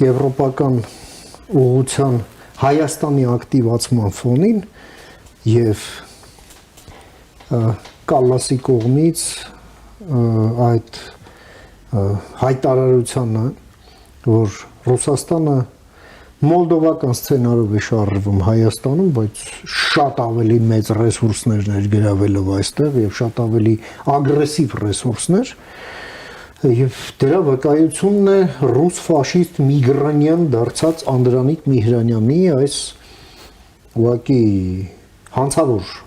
եվրոպական ուղղության Հայաստանի ակտիվացման ֆոնին եւ Կալլասի կողմից այդ հայտարարությանը, որ Ռուսաստանը մոլդովական սցենարով է շարժվում Հայաստանում, բայց շատ ավելի մեծ ռեսուրսներ ներգրավելով այստեղ եւ շատ ավելի ագրեսիվ ռեսուրսներ, եւ դրա վկայությունն է ռուս ֆաշիստ միգրանյան դարձած Անդրանիկ Միհրանյանի այս ուղղակի հանցավոր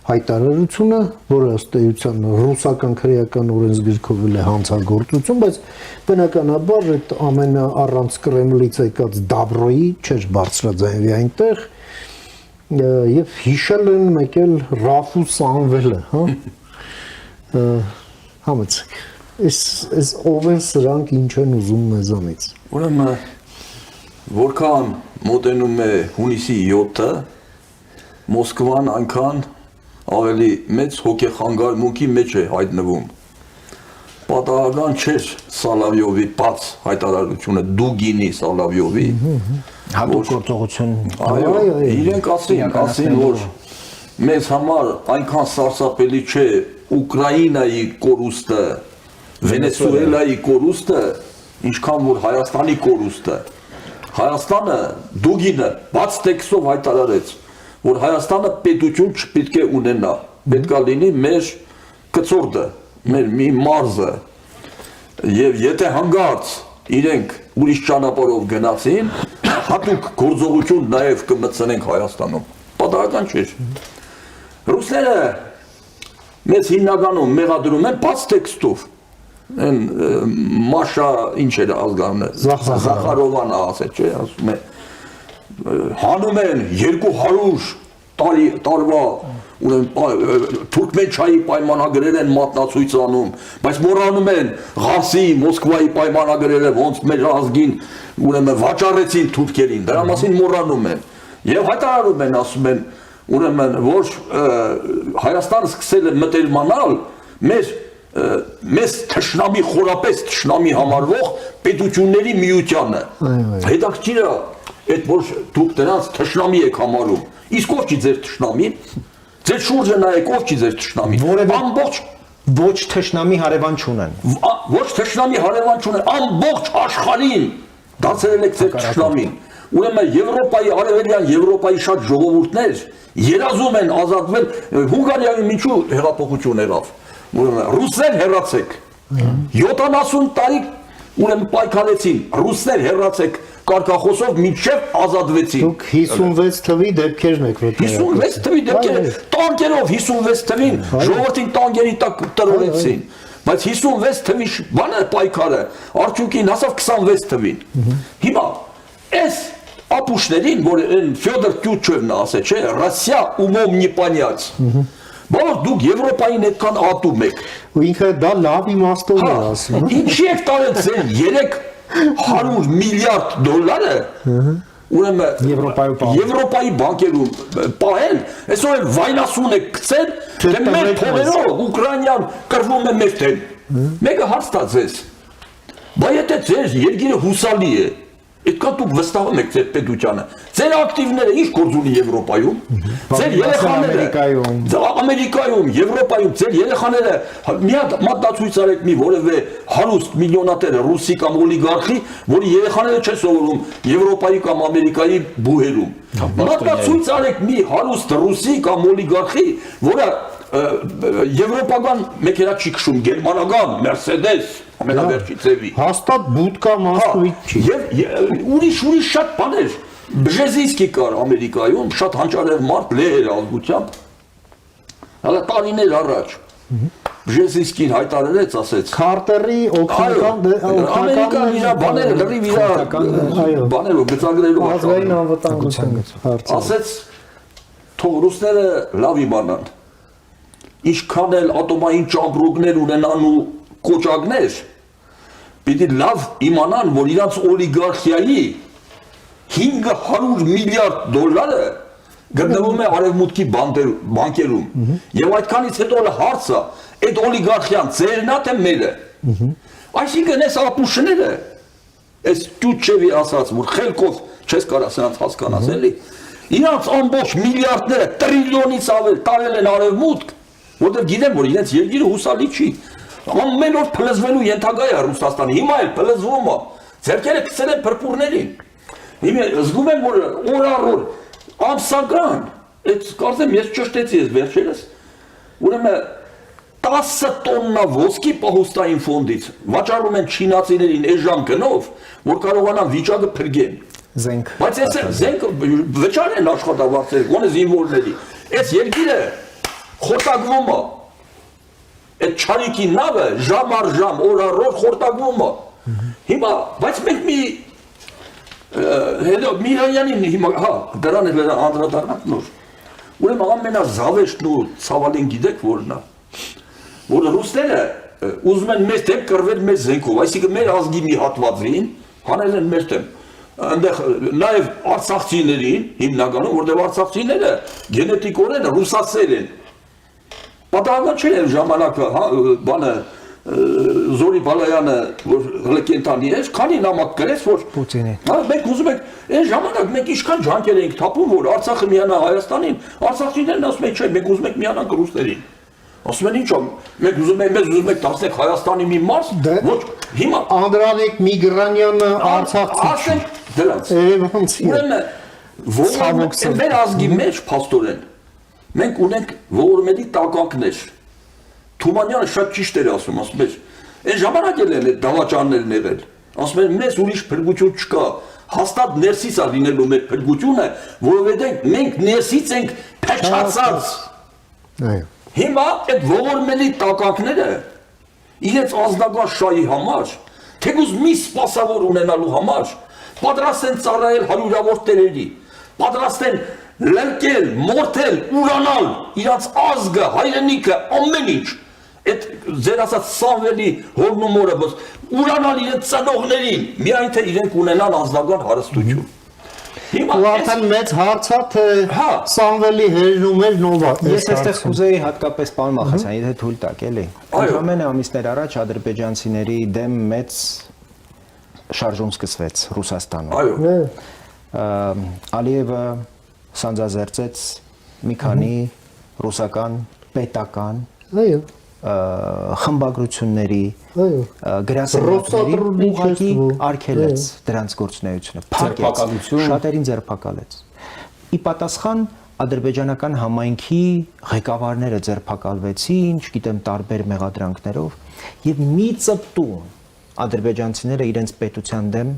հայտարարությունը, որը ըստ էության ռուսական քրեական օրենսգրքով է հանցագործություն, բայց բնականաբար այդ ամենը առանց Կրեմլից եկած Դաբրոյի չէր բարձրաձայնվի այնտեղ եւ հիշել են մեկ էլ Ռաֆու Սամվելը, հա համեցեք Այս ով են սրանք ինչ են ուզում մեզանից։ Ուրեմն որքան մոտենում է հունիսի 7-ը, Մոսկվան այնքան ավելի մեծ հոգեխանգարմունքի մեջ է հայտնվում։ Պատահական չէր Սալավյովի բաց հայտարարությունը Դուգինի Սալավյովի հատուկ գործողություն։ Այո, իրենք ասին, որ մեզ համար այնքան սարսափելի չէ Ուկրաինայի կորուստը, Վենեսուելայի կորուստը, ինչքան որ Հայաստանի կորուստը։ Հայաստանը Դուգինը բաց տեքստով հայտարարեց, որ Հայաստանը պետություն չպետք է ունենա, պետք է լինի մեր կցորդը, մեր մի մարզը։ Եվ եթե հանգարց իրենք ուրիշ ճանապարհով գնացին, հատուկ գործողություն նաև կմտցնենք Հայաստանում։ Պատահական չէր։ Ռուսները մեզ հիմնականում մեղադրում են բաց տեքստով։ Են Մաշա ինչ էր ազգանունը Զախարովան ասել, չէ, ասում է հանում են 200 տարվա Թուրքմենչայի պայմանագրեր են մատնացույց անում, բայց մոռանում են Ղարսի, Մոսկվայի պայմանագրերը ոնց մեր ազգին ուրեմն վաճառեցին թուրքերին, դրա մասին մոռանում են եւ հայտարարում են, ասում են ուրեմն որ Հայաստանը սկսել է մտերմանալ մեզ թշնամի խորապես թշնամի համարվող պետությունների միությանը։ Հետաքրքիր է, այդ որ դուք դրանց թշնամի եք համարում, իսկ ով չի ձեր թշնամին, ձեր շուրջը նայեք ով չի ձեր թշնամին, ամբողջ ոչ թշնամի հարևան չունեն, ոչ թշնամի հարևան չունեն, ամբողջ աշխարհին դարձրել եք ձեր թշնամին։ Ուրեմն Եվրոպայի, արևելյան Եվրոպայի շատ ժողովուրդներ երազում են ազատվել, Հունգարիայում ինչու հեղափոխություն եղավ, ուրեմն ռուսներ հեռացեք, 70 տարի ուրեմն պայքարեցին, ռուսներ հեռացեք կարգախոսով մինչև ազատվեցին։ Դուք 56 թվի դեպքերն եք վկայել։ 56 թվի դեպքեր, տանկերով 56 թվին ժողովրդին տանկերի տակ տրորեցին, բայց 56 թվի բանը պայքարը արդյունքին հասավ 26 թվին։ Հիմա այս ապուշներին, որ Ֆյոդոր Տյուչևն ասել, չէ, Ռոսիա ումով не понять։ Բայց դուք Եվրոպային այդքան ատում եք։ Ու ինքը դա լավ իմաստով է ասում։ Ինչի եք տարել ձեր 300 միլիարդ դոլարը, ուրեմն Եվրոպայի բանկերում պահել, այսօր էլ վայնասուն եք գցել, թե մեր փողերով Ուկրաինան կռվում է մեր դեմ։ Մեկը հարց տա ձեզ։ Բայց եթե ձեր երկիրը հուսալի է, այդքան դուք վստահում եք ձեր պետությանը։ Ձեր ակտիվները ինչ գործ ունի Եվրոպայում, ձեր երեխաները Ամերիկայում, Եվրոպայում, ձեր երեխաները մի հատ մատնացույց արեք մի որևէ հարուստ միլիոնատեր ռուսի կամ օլիգարխի, որի երեխաները չեն սովորում Եվրոպայի կամ Ամերիկայի բուհերում։ Մատնացույց արեք մի հարուստ ռուսի կամ օլիգարխի, որը եվրոպական մեքենա չի քշում, գերմանական, Mercedes, ամենավերջի ձևի։ Հաստատ բուդկա Մոսկվից չի։ Եվ ուրիշ շատ բաներ։ Բժեզինսկի կար Ամերիկայում, շատ հանճարեղ մարդ, լեհեր ազգությամբ։ Հələ տարիներ առաջ Բժեզինսկին հայտարարեց, ասեց Քարտերի օգնական Ամերիկան իր բաները լրիվ իր բաներով գծագրերով ազգային անվտանգության ասեց թող ռուսները լավ իմանան ինչքան էլ ատոմային ճամպրուկներ ունենան ու կոճակներ պիտի լավ իմանան որ իրանց օլիգարխիայի 500 միլիարդ դոլարը գտնվում է արևմուտքի բանկերում եւ այդքանից հետո հարցը այդ օլիգարխիան ձերն է թե մերը այսինքն այս ապուշները Այս Տյուչևի ասած, որ խելքով չես կարող սրանց հասկանաս, էլի։ Իրանց ամբողջ միլիարդները, տրիլիոնից ավել տարել են արևմուտք, որտեղ գիտեն, որ իրենց երկիրը հուսալի չի։ Ամեն օր փլզվելու ենթակա է Ռուսաստանը, հիմա էլ փլզվում է։ Ձերքերը գցել են փրփուրներին։ Հիմա զգում եմ, որ օր ամսական, այդ կարծեմ ես ճշտեցի ես վերջերս, ուրեմն 10 տոննա ոսկի պահուստային ֆոնդից վաճառում են չինացիներին էժան գնով, որ կարողանան վիճակը փրկեն։ Զենք։ Բայց այս զենք վճար են աշխատավարձեր, գոնե զինվորների։ Այս երկիրը խորտակվում է։ Այդ չարիքի նավը ժամ առ ժամ, օր առ օր խորտակվում է։ Հիմա, բայց մենք Միրանյանին հիմա, հա, դրան էլ անդրադառնանք նոր։ Ուրեմն ամենազավեշտն ու ցավալին գիտեք որն է, որ ռուսները ուզում են մեզ դեմ կռվել մեզ զենքով, այսինքն մեր ազգի մի հատվածին հանել են մեր դեմ։ Այնտեղ նաև արցախցիներին հիմնականում, որտեղ արցախցիները գենետիկորեն ռուսացել են։ Պատահական չէ ժամանակը, հա, բանը Զորի Բալայանը, որ հլկենտանի էր, քանի նամակ գրեց, որ Պուտինի։ Հա, մենք ուզում ենք, այն ժամանակ մենք ինչքան ջանքեր էինք թափում, որ Արցախը միանա Հայաստանին, արցախցիներն ասում են, չէ, մենք ուզում ենք միանանք ռուսներին։ Ասում են ինչ, մենք ուզում ենք դարձնել Հայաստանի մի մաս, ոչ, հիմա Անդրանիկ Միգրանյանը Արցախցի։ ասենք դրանց։ Երևանցի։ Ուրեմն մեր ազգի մեջ փաստորեն մենք ունենք ողորմելի տականքներ։ Թումանյանը շատ ճիշտ էր ասում, ասում էր, այն ժամանակ էլ են այդ դավաճաններն եղել։ Ասում են, մեզ ուրիշ փրկություն չկա, հաստատ ներսից է լինելու մեր փրկությունը, որովհետև մենք ներսից ենք փչացած։ Այո։ Հիմա այդ ողորմելի տականքները իրենց ազնական շահի համար, թեկուզ մի սպասավոր ունենալու համար, պատրաստ են ծառայել հարյուրավոր տերերի, պատրաստ են լրկել, մորթել, ուրանալ իրանց ազգը, հայրենիքը, ամեն ինչ։ Այդ ձեր ասած Սամվելի հորն ու մորը, ուրանալ իրենց ծնողներին, միայն թե իրենք ունենան ազնական հարստություն։ Ու արդեն մեծ հարցա թե Սամվելի հերն ու մեր նովա։ Ես այստեղ կուզեի հատկապես պարոն Մախասյան, եթե թույլ տաք, էլի։ Ընդամենը ամիսներ առաջ ադրբեջանցիների դեմ մեծ շարժում սկսվեց Ռուսաստանում։ Այո։ Ալիևը սանձազերծեց մի քանի ռուսական պետական խմբագրությունների գրասենյակների ուղղակի արգելեց դրանց գործունեությունը, փակեց, շատերին ձերբակալեց։ Ի պատասխան ադրբեջանական համայնքի ղեկավարները ձերբակալվեցին, չգիտեմ, տարբեր մեղադրանքներով, եւ մի ծպտուն ադրբեջանցիները իրենց պետության դեմ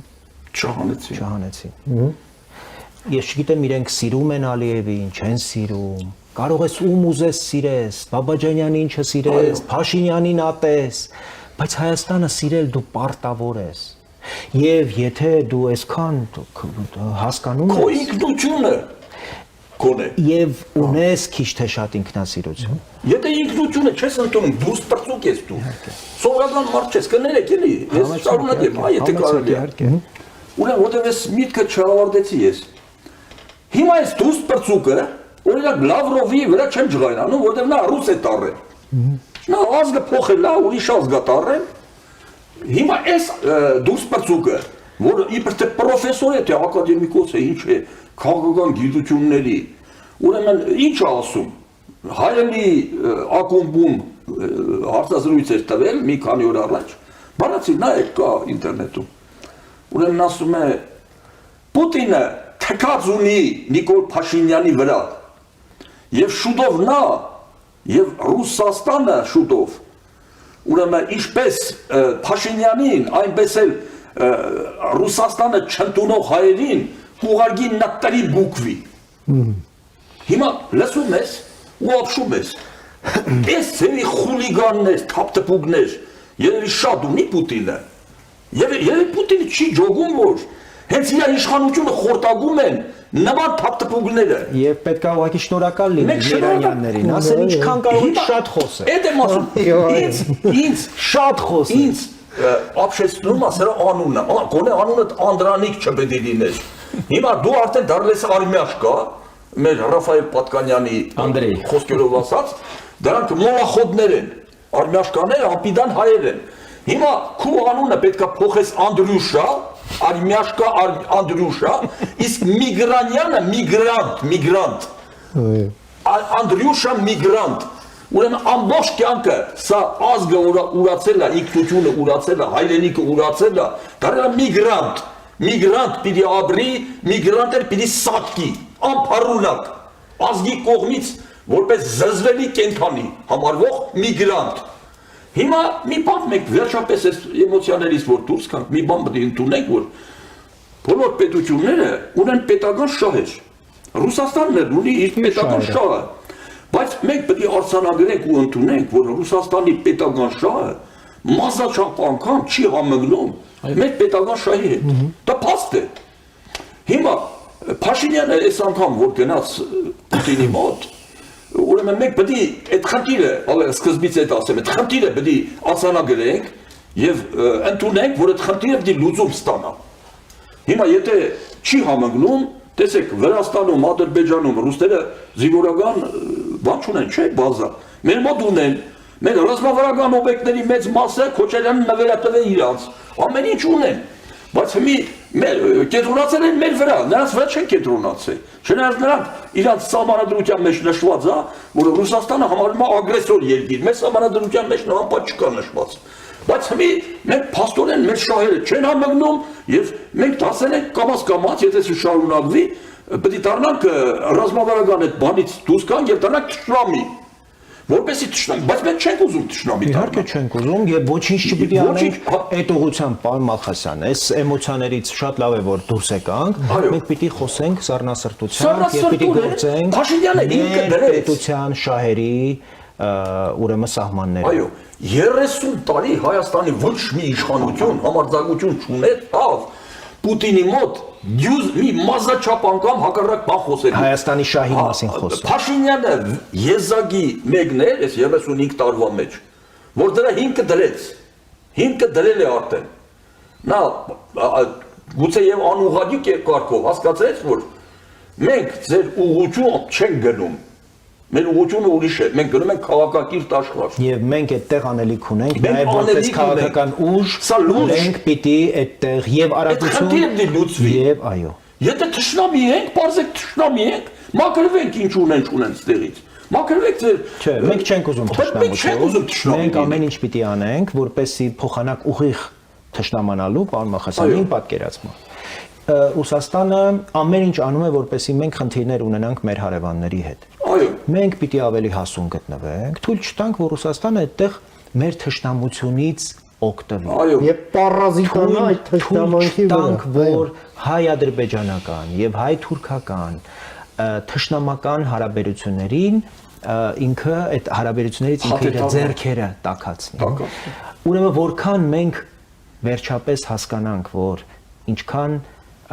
չհանեցին։ Ես չգիտեմ իրենք սիրում են Ալիևին, չեն սիրում, կարող ես ում ուզես սիրես, Բաբաջանյանին ինչը սիրես, Փաշինյանին ատես, բայց Հայաստանը սիրել դու պարտավոր ես։ Եվ եթե դու այսքան հասկանում ես քո ինքնությունը կոնե եւ ունես քիչ թե շատ ինքնասիրություն։ Եթե ինքնությունը չես ընդունում, դուրս պրծուկ ես դու։ Սովորական մարդ չես, կներեք էլի, ես շարունակեմ, հա, եթե կարելի է։ Ուրեմն որտեղ ես միտքը չավարտեցի ես։ Հիմա այս դուրս պրծուկը, օրինակ Լավրովի վրա չեմ ջղայնանում, որտեղ նա ռուս է տառել։ Նա ազգը փոխել է, ուրիշ ազգ է տառել։ Հիմա այս դուրս պրծուկը, որը իբր թե պրոֆեսոր է, թե ակադեմիկոս է, ինչ է, քաղաքական գիտությունների, ուրեմն ինչ է ասում, հայելի ակումբում հարցազրույց էր տվել մի քանի օր առաջ, բանացի նայեք կա ինտերնետում, ուրեմն ասում է Պուտինը թքած ունի Նիկոլ Փաշինյանի վրա եւ շուտով նա եւ Ռուսաստանը շուտով ուրեմն ինչպես Փաշինյանին այնպես էլ Ռուսաստանը չընդունող հայերին ուղարկի նկարի բուկվի հիմա լսում ես ու ապշում ես այս ծերի խուլիգաններ թափտպուկներ երևի շատ ունի Պուտինը երևի Պուտինը չի ջոգում որ հենց իր իշխանությունը խորտակում են նման թափտպուկները եւ պետք է ուղղակի շնորհակալ լինել Միրանյաններին, ասել ինչքան կարող եք շատ խոսել։ Էդ եմ ասում։ Ինձ շատ խոսել։ Ինձ ապշեցնում է սրա անունը։ Գոնե անունը Անդրանիկ չպետք է լիներ։ Հիմա դու արդեն դարձես արմյաշկա, մեր Ռաֆայել Պատկանյանի Անդրեյ խոսքերով ասած, դրանք մոլախոդներ են։ Արմյաշկաները ապիդան հայեր են։ Հիմա քու անունը պետք է փոխես Անդրյուշա, Արմյաշկա Անդրյուշա, իսկ միգրանյանը միգրանտ։ Անդրյուշա միգրանտ։ Ուրեմն ամբողջ կյանքը սա ազգը ուրացել է, ինքնությունը ուրացել է, հայրենիքը ուրացել է, դարձել է միգրանտ պիտի ապրի, միգրանտ էլ պիտի սատկի, անփառունակ, ազգի կողմից որպես զզվելի կենդանի համարվող միգրանտ։ Հիմա մի բան մենք վերջապես այս էմոցիաներից որ դուրս գանք, մի բան պետք է ընդունենք, որ բոլոր պետությունները ունեն պետական շահեր։ Ռուսաստանն էլ ունի իր պետական շահը, բայց մենք պետք է արձանագրենք ու ընդունենք, որ Ռուսաստանի պետական շահը մասնաչափ անգամ չի համընկնում մեր պետական շահի հետ։ Դա փաստ է։ Հիմա Փաշինյանը այս անգամ որ գնաց Պուտինի մոտ, ուրեմն մենք պետք է այդ խնդիրը, սկզբից այդ ասեմ, այդ խնդիրը պետք է արձանագրենք եւ ընդունենք, որ այդ խնդիրը պետք է լուծում ստանա։ Հիմա եթե չի համընկնում, տեսեք, Վրաստանում, Ադրբեջանում ռուսները զինվորական բան չունեն, չէ, բազա։ Մեր մոտ ունեն, մեր ռազմավարական օբյեկտների մեծ մասը Քոչարյանն նվերատվել իրանց, ամեն ինչ ունեն, բայց հիմա կենտրոնացել են մեր վրա, նրանց վրա չեն կենտրոնացել։ Չնայած նրանք իրանց սահմանադրության մեջ նշված է, որ Ռուսաստանը համարվում է ագրեսոր երկիր, մեր սահմանադրության մեջ նույնպես չկա նշված։ Բայց հիմա մենք փաստորեն մեր շահերը չեն համընկնում եւ մենք դասել ենք կամաց, եթե շարունակվի, պետք է դառնանք ռազմավարական այդ բանից դուրս գանք եւ դառնանք թշնամի։ Որպեսի թշնամի, բայց մենք չենք ուզում թշնամի դառնալ։ Իհարկե չենք ուզում եւ ոչինչ չպիտի անենք այդ ուղղությամբ, պարոն Մալխասյան, այս էմոցիաներից շատ լավ է որ դուրս եկանք, մենք պիտի խոսենք սառնասրտությամբ եւ պիտի գործենք Փաշինյանը ինքը դրեց պետության շահերի ուրեմն սահմանները։ Այո, 30 տարի Հայաստանի ոչ մի իշխանություն համարձակություն չուներ, Պուտինի մոտ մի մազաչափ անգամ հակառակ բան խոսել։ Հայաստանի շահի մասին խոսում։ Փաշինյանը եզակի մեկն էր այս 35 տարվա մեջ, որ դրա հիմքը դրեց։ Հիմքը դրել է արդեն։ Նա գուցե եւ անուղղակի կերպով հասկացեց, որ մենք ձեր ուղղություն չենք գնում։ Մեր ուղղությունը ուրիշ է, մենք գնում ենք քաղաքակիրթ աշխարհ։ Եվ մենք այդտեղ անելիք ունենք, նաև որպես քաղաքական ուժ, մենք պիտի այդտեղ եւ արագություն եւ այո։ Եթե թշնամի ենք, բարձեք թշնամի ենք, մաքրվենք ինչ ունեն չունեն ստեղից։ Մաքրվեք ձեր։ Չէ, մենք չենք ուզում թշնամություն։ Մենք ամեն ինչ պիտի անենք, որպեսզի փոխանակ ուղիղ թշնամանալու, պարոն Մալխասյանին պատկերացման։ Ռուսաստանը ամեն ինչ անում է, որպեսզի մենք խնդիրներ ունենանք մեր հարևանների հետ։ Այո։ Մենք պիտի ավելի հասուն գտնվենք, թույլ չտանք, որ Ռուսաստանը այդտեղ մեր թշնամությունից օգտվի։ Այո։ Եվ պարազիտանա այդ թշնամանքի տանք, որ հայ-ադրբեջանական եւ հայ-թուրքական թշնամական հարաբերություններին ինքը այդ հարաբերություններից ինքը իր ձեռքերը տաքացնի։ Ուրեմն որքան մենք վերջապես հասկանանք, որ ինչքան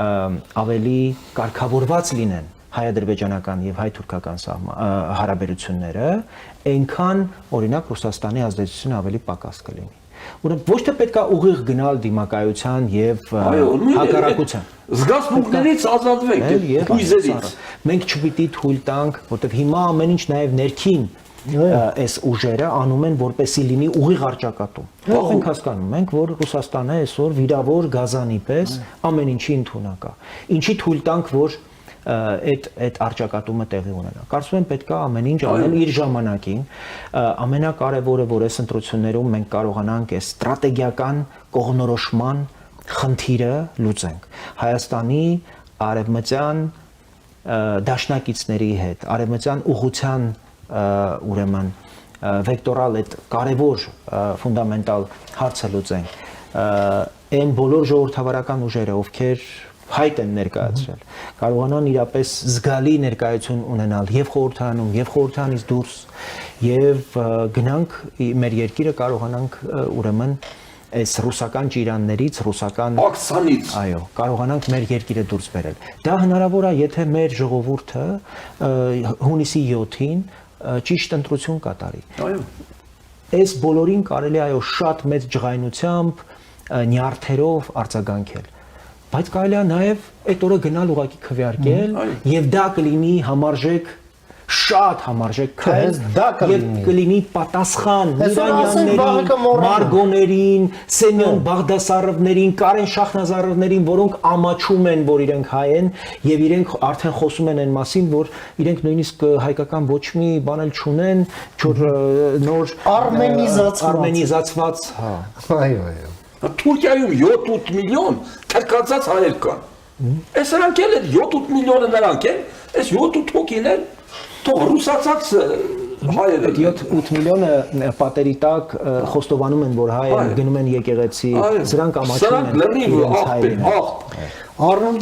ավելի կարգավորված լինեն հայ-ադրբեջանական եւ հայ-թուրքական հարաբերությունները, այնքան օրինակ Ռուսաստանի ազդեցությունը ավելի պակաս կլինի։ Ուրեմն ոչ թե պետքա ուղիղ գնալ դիմակայության եւ հակառակության։ Զգացմունքներից ազատվենք, հույզերից։ Մենք չպիտի թույլ տանք, որտեղ հիմա ամեն ինչ նաեւ ներքին այս ուժերը անում են, որպեսի լինի ուղիղ առճակատում։ Մենք հասկանում ենք, որ Ռուսաստանը այսօր վիրավոր գազանի պես ամեն ինչի ընդունակ է։ Ինչի թույլ տանք, որ այդ առճակատումը տեղի ունենա։ Կարծում եմ պետք է ամեն ինչ անել իր ժամանակին։ Ամենակարևորը, որ այս ընտրություններում մենք կարողանանք այս ստրատեգիական կողմնորոշման խնդիրը լուծենք։ Հայաստանի արևմտյան դաշնակիցների հետ, արևմտյան ուղղության ուրեմն վեկտորալ այդ կարևոր ֆունդամենտալ հարցը լուծենք։ Այն բոլոր ժողովրդավարական ուժերը, ովքեր հայտ են ներկայացրել, կարողանան իրապես զգալի ներկայություն ունենալ եւ խորհրդարանում, եւ խորհրդարանից դուրս, եւ գնանք մեր երկիրը կարողանանք ուրեմն այս ռուսական ճիրաններից, ռուսական ակցանից, այո, կարողանանք մեր երկիրը դուրս բերել։ Դա հնարավոր է, եթե մեր ժողովուրդը հունիսի 7-ին ճիշտ ընտրություն կատարի։ Այո։ Այս բոլորին կարելի է այո շատ մեծ ջղայնությամբ, նյարդերով արձագանքել։ Բայց կարելի է նաև այդ օրը գնալ ուղակի քվեարկել եւ դա կլինի համարժեք շատ համարժեք քայլ հենց դա եւ կլինի պատասխան Միրանյաններին, Մարգոներին, Սեմյոն Բաղդասարովներին, Կարեն Շախնազարովներին, որոնք ամաչում են, որ իրենք հայ են եւ իրենք արդեն խոսում են այն մասին, որ իրենք նույնիսկ հայկական ոչ մի բան էլ չունեն, նոր արմենիզացված, հա։ Այո։ Թուրքիայում 7-8 միլիոն թրկածած հայեր կան։ Այս նրանք էլ 7-8 միլիոնը նրանք են, այս 7-8 հոգին են, թող ռուսացած հայեր են։ 7-8 միլիոնը պատերի տակ խոստովանում են, որ հայ են, գնում են եկեղեցի, սրանք ամաչում են իրենց հայերին։ Արնոլդի